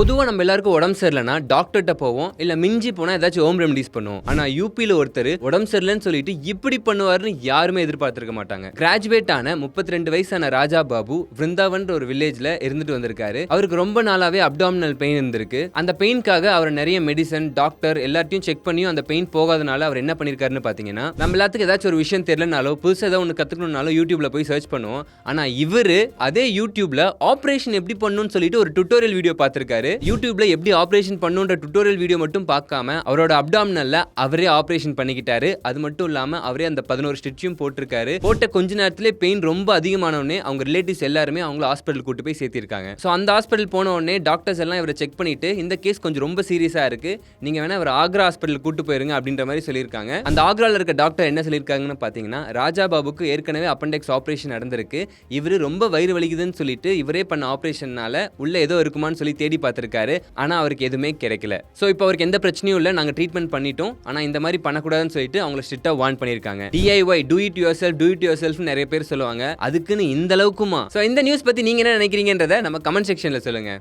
பொதுவாக நம்ம எல்லாருக்கும் உடம்பு சரியில்லைனா டாக்டர்கிட்ட போவோம், இல்லை மிஞ்சி போனால் ஏதாச்சும் ஹோம் ரெமடிஸ் பண்ணுவோம். ஆனால் யூபியில் ஒருத்தர் உடம்பு சரியில்லைன்னு சொல்லிட்டு இப்படி பண்ணுவாருன்னு யாருமே எதிர்பார்த்திருக்க மாட்டாங்க. கிராஜுவேட் ஆன 32 வயசான ராஜா பாபு விருந்தாவன் ஒரு வில்லேஜ்ல இருந்துட்டு வந்திருக்காரு. அவருக்கு ரொம்ப நாளாவே அப்டாமினல் பெயின் இருந்திருக்கு. அந்த பெயின்காக அவர் நிறைய மெடிசன், டாக்டர் எல்லாத்தையும் செக் பண்ணியும் அந்த பெயின் போகாதனால அவர் என்ன பண்ணிருக்காருன்னு பாத்தீங்கன்னா, நம்ம எல்லாத்துக்கும் ஏதாச்சும் ஒரு விஷயம் தெரியலனாலோ புதுசாக ஏதாவது ஒன்று கத்துக்கணும்னாலும் யூடியூப்ல போய் சர்ச் பண்ணுவோம். ஆனா இவரு அதே யூடியூப்ல ஆபரேஷன் எப்படி பண்ணணும்னு சொல்லிட்டு ஒரு டுட்டோரியல் வீடியோ பார்த்திருக்காரு. யூடியூப்ல எப்படி ஆபரேஷன் பண்ணுன்ற டுட்டோரியல் வீடியோ மட்டும் பார்க்காம அவரோட அப்டாமினல்ல அவரே ஆபரேஷன் பண்ணிக்கிட்டாரு. அது மட்டும் இல்லாம அவரே அந்த 11 ஸ்டிச்சும் போட்டிருக்காரு. போட்ட கொஞ்ச நேரத்திலே பெயின் ரொம்ப அதிகமானோடனே அவங்க ரிலேட்டிவ்ஸ் எல்லாருமே அவங்கள ஹாஸ்பிட்டல் கூட்டு போய் சேர்த்திருக்காங்க. ஸோ அந்த ஹாஸ்பிட்டல் போன உடனே டாக்டர்ஸ் எல்லாம் இவரை செக் பண்ணிட்டு இந்த கேஸ் கொஞ்சம் ரொம்ப சீரியஸா இருக்கு, நீங்க வேணா இவர் ஆக்ரா ஹாஸ்பிட்டல் கூட்டு போயிருங்க அப்படின்ற மாதிரி சொல்லியிருக்காங்க. அந்த ஆக்ரால இருக்க டாக்டர் என்ன சொல்லியிருக்காங்கன்னு பாத்தீங்கன்னா, ராஜா பாபுக்கு ஏற்கனவே அப்பெண்டெக்ஸ் ஆபரேஷன் நடந்திருக்கு. இவரு ரொம்ப வயிறு வலிக்குதுன்னு சொல்லிட்டு இவரே பண்ண ஆபரேஷன்னால உள்ள ஏதோ இருக்குமான்னு சொல்லி தேடி பார்த்திருக்காரு. ஆனா அவருக்கு எதுவுமே கிடைக்கல. சோ இப்போ அவருக்கு எந்த பிரச்சனையும் இல்ல, நாங்க ட்ரீட்மெண்ட் பண்ணிட்டோம். ஆனா இந்த மாதிரி பண்ணக்கூடாதுன்னு சொல்லிட்டு அவங்களை ஸ்ட்ரிக்ட்டா வார்ன் பண்ணிருக்காங்க. DIY do it yourself நிறைய பேர் சொல்லுவாங்க. அதுக்குன்னு இந்த அளவுக்குமா? சோ இந்த நியூஸ் பத்தி நீங்க என்ன நினைக்கிறீங்கன்றத நம்ம கமெண்ட் செக்ஷன்ல சொல்லுங்க.